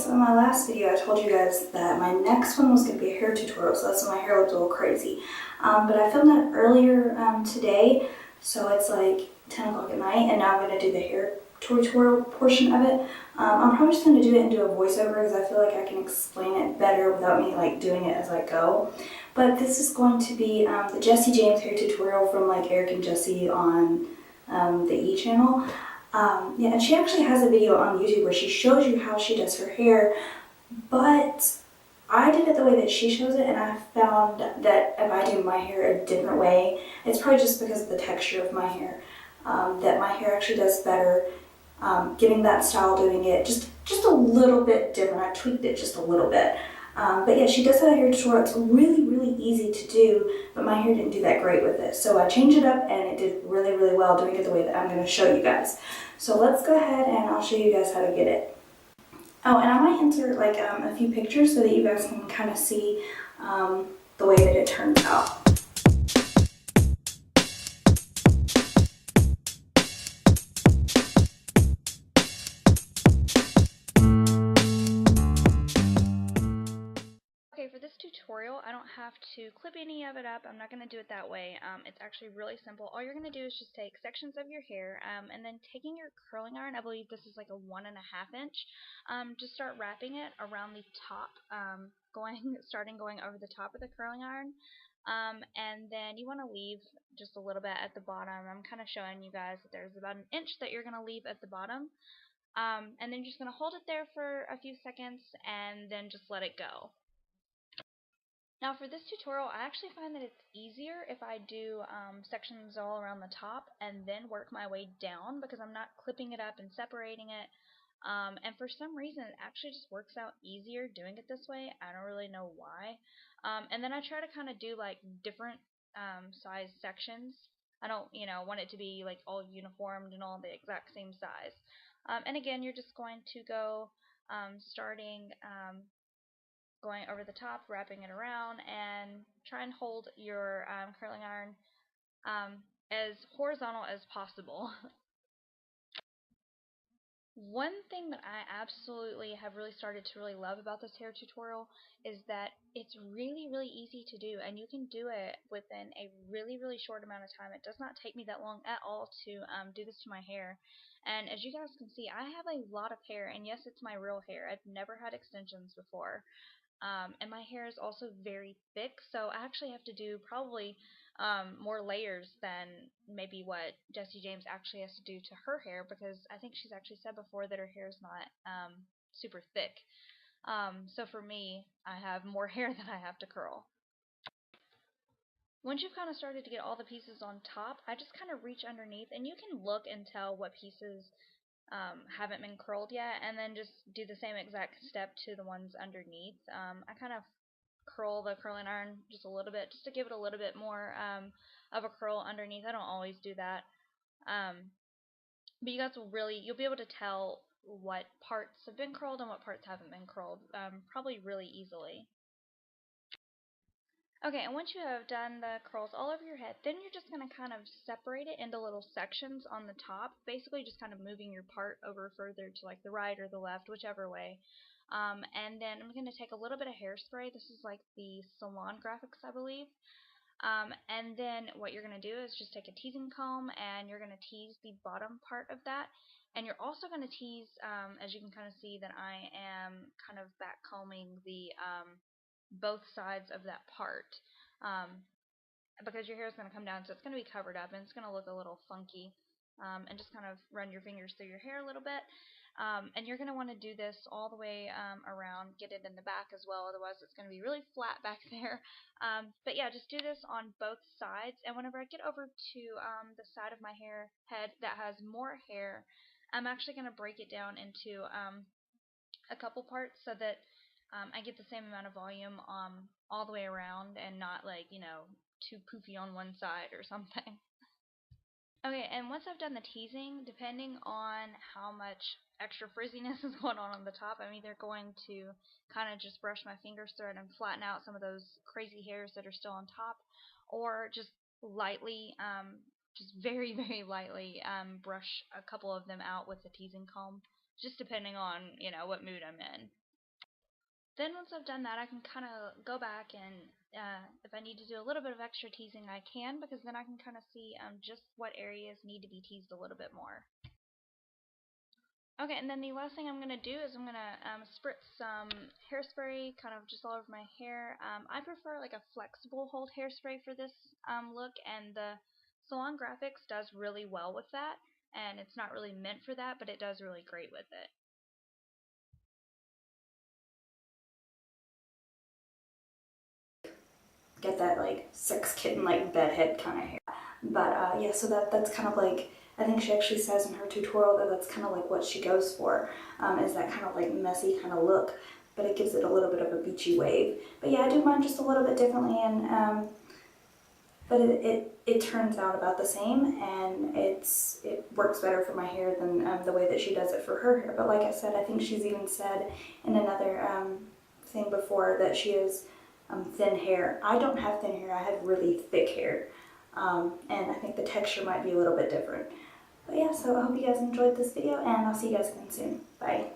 So in my last video I told you guys that my next one was going to be a hair tutorial, so that's when my hair looked a little crazy. But I filmed that earlier today, so it's like 10 o'clock at night, and now I'm going to do the hair tutorial portion of it. I'm probably just going to do it and do a voiceover because I feel like I can explain it better without me like doing it as I go. But this is going to be the Jessie James hair tutorial from like Eric and Jessie on the E channel. Yeah, and she actually has a video on YouTube where she shows you how she does her hair, but I did it the way that she shows it, and I found that if I do my hair a different way, it's probably just because of the texture of my hair, that my hair actually does better getting that style, doing it just a little bit different. I tweaked it just a little bit. But yeah, she does have a hair tutorial. It's really easy to do, but my hair didn't do that great with it. So I changed it up and it did really well doing it the way that I'm going to show you guys. So let's go ahead and I'll show you guys how to get it. Oh, and I might insert like a few pictures so that you guys can kind of see the way that it turns out. Okay, for this tutorial, I don't have to clip any of it up. I'm not going to do it that way. It's actually really simple. All you're going to do is just take sections of your hair and then taking your curling iron, I believe this is like a 1.5 inch, just start wrapping it around the top, starting going over the top of the curling iron. And then you want to leave just a little bit at the bottom. I'm kind of showing you guys that there's about 1 inch that you're going to leave at the bottom. And then you're just going to hold it there for a few seconds and then just let it go. Now for this tutorial, I actually find that it's easier if I do sections all around the top and then work my way down because I'm not clipping it up and separating it. And for some reason, it actually just works out easier doing it this way. I don't really know why. And then I try to kind of do like different size sections. I don't, want it to be like all uniformed and all the exact same size. And again, you're just going to go starting going over the top, wrapping it around, and try and hold your curling iron as horizontal as possible. One thing that I absolutely have really started to really love about this hair tutorial is that it's really easy to do, and you can do it within a really short amount of time. It does not take me that long at all to do this to my hair. And as you guys can see, I have a lot of hair, and yes, it's my real hair. I've never had extensions before. And my hair is also very thick, so I actually have to do probably more layers than maybe what Jessie James actually has to do to her hair, because I think she's actually said before that her hair is not super thick. So for me, I have more hair than I have to curl. Once you've kind of started to get all the pieces on top, I just kind of reach underneath, and you can look and tell what pieces haven't been curled yet, and then just do the same exact step to the ones underneath. I kind of curl the curling iron just a little bit, just to give it a little bit more of a curl underneath. I don't always do that, but you guys you'll be able to tell what parts have been curled and what parts haven't been curled, probably really easily. Okay, and once you have done the curls all over your head, then you're just going to kind of separate it into little sections on the top, basically just kind of moving your part over further to like the right or the left, whichever way. And then I'm going to take a little bit of hairspray. This is like the Salon Graphics, I believe. And then what you're going to do is just take a teasing comb and you're going to tease the bottom part of that. And you're also going to tease, as you can kind of see that I am kind of back combing the both sides of that part, because your hair is going to come down, so it's going to be covered up and it's going to look a little funky. And just kind of run your fingers through your hair a little bit. And you're going to want to do this all the way around, get it in the back as well, otherwise it's going to be really flat back there. But yeah, just do this on both sides, and whenever I get over to the side of my head that has more hair, I'm actually going to break it down into a couple parts so that I get the same amount of volume all the way around and not like, too poofy on one side or something. Okay, and once I've done the teasing, depending on how much extra frizziness is going on the top, I'm either going to kind of just brush my fingers through it and flatten out some of those crazy hairs that are still on top, or just lightly, just very lightly brush a couple of them out with the teasing comb, just depending on, what mood I'm in. Then once I've done that, I can kind of go back and if I need to do a little bit of extra teasing, I can, because then I can kind of see just what areas need to be teased a little bit more. Okay, and then the last thing I'm going to do is I'm going to spritz some hairspray kind of just all over my hair. I prefer like a flexible hold hairspray for this look, and the Salon Graphics does really well with that. And it's not really meant for that, but it does really great with it. Get that like sex kitten like bedhead kind of hair. But yeah, so that's kind of like, I think she actually says in her tutorial that that's kind of like what she goes for, is that kind of like messy kind of look, but it gives it a little bit of a beachy wave. But yeah, I do mine just a little bit differently, and but it turns out about the same, and it works better for my hair than the way that she does it for her hair. But like I said, I think she's even said in another thing before that she has thin hair. I don't have thin hair, I have really thick hair, and I think the texture might be a little bit different. But yeah, so I hope you guys enjoyed this video, and I'll see you guys again soon. Bye.